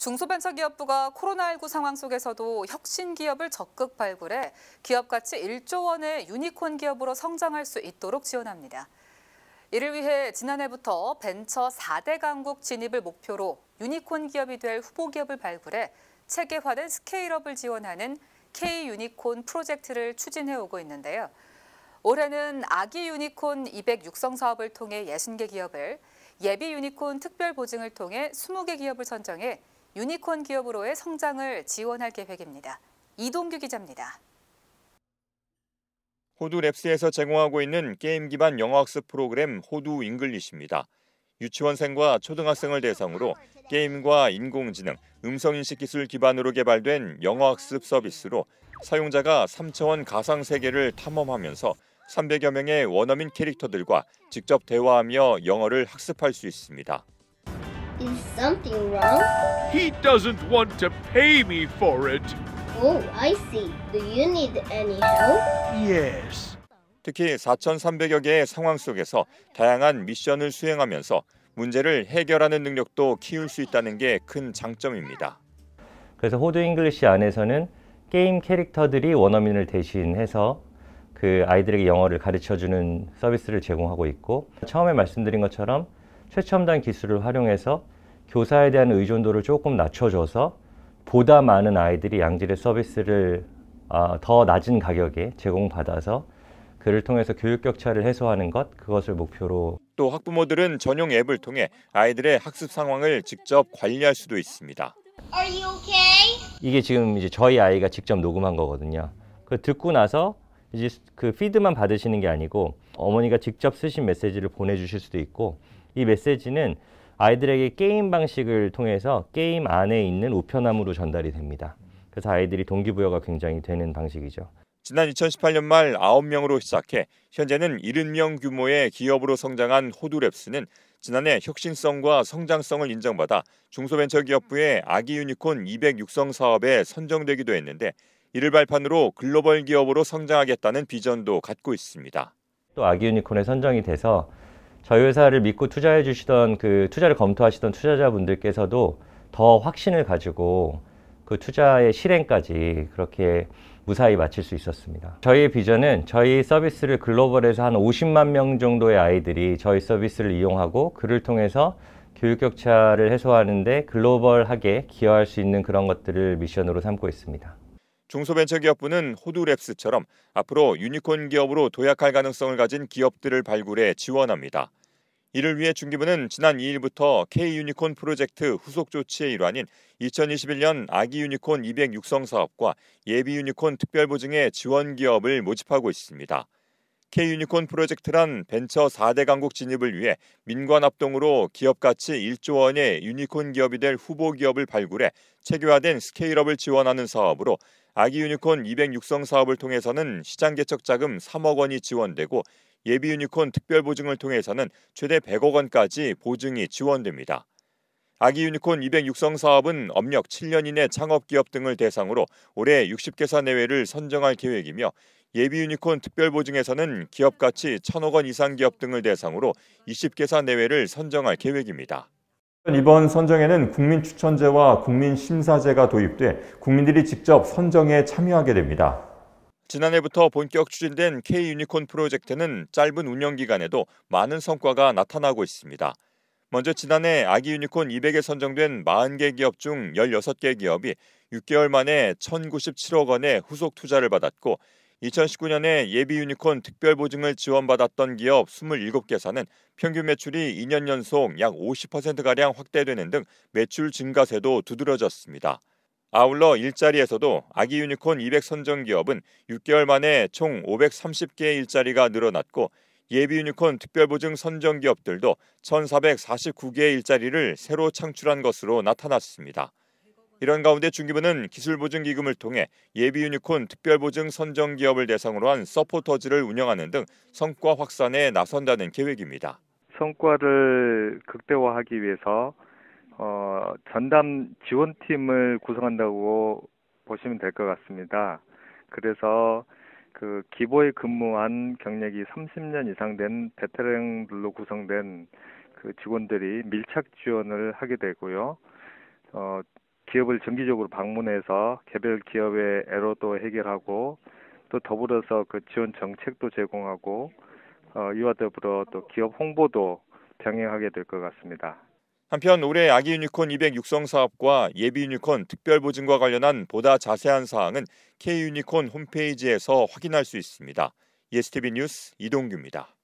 중소벤처기업부가 코로나19 상황 속에서도 혁신 기업을 적극 발굴해 기업 가치 1조 원의 유니콘 기업으로 성장할 수 있도록 지원합니다. 이를 위해 지난해부터 벤처 4대 강국 진입을 목표로 유니콘 기업이 될 후보 기업을 발굴해 체계화된 스케일업을 지원하는 K-유니콘 프로젝트를 추진해 오고 있는데요. 올해는 아기 유니콘 200 육성 사업을 통해 60개 기업을, 예비 유니콘 특별 보증을 통해 20개 기업을 선정해 유니콘 기업으로의 성장을 지원할 계획입니다. 이동규 기자입니다. 호두랩스에서 제공하고 있는 게임 기반 영어학습 프로그램 호두 잉글리시입니다. 유치원생과 초등학생을 대상으로 게임과 인공지능, 음성인식 기술 기반으로 개발된 영어학습 서비스로 사용자가 3차원 가상세계를 탐험하면서 300여 명의 원어민 캐릭터들과 직접 대화하며 영어를 학습할 수 있습니다. Is something wrong? He doesn't want to pay me for it. Oh, I see. Do you need any help? Yes. 특히 4,300여 개의 상황 속에서 다양한 미션을 수행하면서 문제를 해결하는 능력도 키울 수 있다는 게 큰 장점입니다. 그래서 호두 잉글리시 안에서는 게임 캐릭터들이 원어민을 대신해서 그 아이들에게 영어를 가르쳐주는 서비스를 제공하고 있고, 처음에 말씀드린 것처럼 최첨단 기술을 활용해서 교사에 대한 의존도를 조금 낮춰줘서 보다 많은 아이들이 양질의 서비스를 더 낮은 가격에 제공받아서 그를 통해서 교육 격차를 해소하는 것, 그것을 목표로. 또 학부모들은 전용 앱을 통해 아이들의 학습 상황을 직접 관리할 수도 있습니다. Are you okay? 이게 지금 이제 저희 아이가 직접 녹음한 거거든요. 그 듣고 나서 이제 그 피드만 받으시는 게 아니고 어머니가 직접 쓰신 메시지를 보내주실 수도 있고, 이 메시지는 아이들에게 게임 방식을 통해서 게임 안에 있는 우편함으로 전달이 됩니다. 그래서 아이들이 동기부여가 굉장히 되는 방식이죠. 지난 2018년 말 9명으로 시작해 현재는 70명 규모의 기업으로 성장한 호두랩스는 지난해 혁신성과 성장성을 인정받아 중소벤처기업부의 아기 유니콘 200 육성 사업에 선정되기도 했는데, 이를 발판으로 글로벌 기업으로 성장하겠다는 비전도 갖고 있습니다. 또 아기 유니콘에 선정이 돼서 저희 회사를 믿고 투자해 주시던 그 투자를 검토하시던 투자자분들께서도 더 확신을 가지고 그 투자의 실행까지 그렇게 무사히 마칠 수 있었습니다. 저희의 비전은 저희 서비스를 글로벌에서 한 50만 명 정도의 아이들이 저희 서비스를 이용하고 그를 통해서 교육 격차를 해소하는 데 글로벌하게 기여할 수 있는 그런 것들을 미션으로 삼고 있습니다. 중소벤처기업부는 호두랩스처럼 앞으로 유니콘 기업으로 도약할 가능성을 가진 기업들을 발굴해 지원합니다. 이를 위해 중기부는 지난 2일부터 K-유니콘 프로젝트 후속 조치의 일환인 2021년 아기 유니콘 200 육성 사업과 예비 유니콘 특별보증의 지원 기업을 모집하고 있습니다. K-유니콘 프로젝트란 벤처 4대 강국 진입을 위해 민관 합동으로 기업 가치 1조 원의 유니콘 기업이 될 후보 기업을 발굴해 체계화된 스케일업을 지원하는 사업으로, 아기 유니콘 200 육성 사업을 통해서는 시장 개척 자금 3억 원이 지원되고, 예비 유니콘 특별보증을 통해서는 최대 100억 원까지 보증이 지원됩니다. 아기 유니콘 200 육성 사업은 업력 7년 이내 창업기업 등을 대상으로 올해 60개사 내외를 선정할 계획이며, 예비 유니콘 특별보증에서는 기업 가치 1,000억 원 이상 기업 등을 대상으로 20개사 내외를 선정할 계획입니다. 이번 선정에는 국민추천제와 국민심사제가 도입돼 국민들이 직접 선정에 참여하게 됩니다. 지난해부터 본격 추진된 K-유니콘 프로젝트는 짧은 운영 기간에도 많은 성과가 나타나고 있습니다. 먼저 지난해 아기 유니콘 200에 선정된 40개 기업 중 16개 기업이 6개월 만에 1,097억 원의 후속 투자를 받았고, 2019년에 예비 유니콘 특별보증을 지원받았던 기업 27개사는 평균 매출이 2년 연속 약 50%가량 확대되는 등 매출 증가세도 두드러졌습니다. 아울러 일자리에서도 아기 유니콘 200 선정 기업은 6개월 만에 총 530개의 일자리가 늘어났고, 예비 유니콘 특별보증 선정 기업들도 1,449개의 일자리를 새로 창출한 것으로 나타났습니다. 이런 가운데 중기부는 기술보증기금을 통해 예비 유니콘 특별보증 선정 기업을 대상으로 한 서포터즈를 운영하는 등 성과 확산에 나선다는 계획입니다. 성과를 극대화하기 위해서 전담 지원팀을 구성한다고 보시면 될 것 같습니다. 그래서 그 기보에 근무한 경력이 30년 이상 된 베테랑들로 구성된 그 직원들이 밀착 지원을 하게 되고요. 기업을 정기적으로 방문해서 개별 기업의 애로도 해결하고 또 더불어서 그 지원 정책도 제공하고 이와 더불어 또 기업 홍보도 병행하게 될 것 같습니다. 한편 올해 아기 유니콘 200 육성 사업과 예비 유니콘 특별 보증과 관련한 보다 자세한 사항은 K유니콘 홈페이지에서 확인할 수 있습니다. ESTV 뉴스 이동규입니다.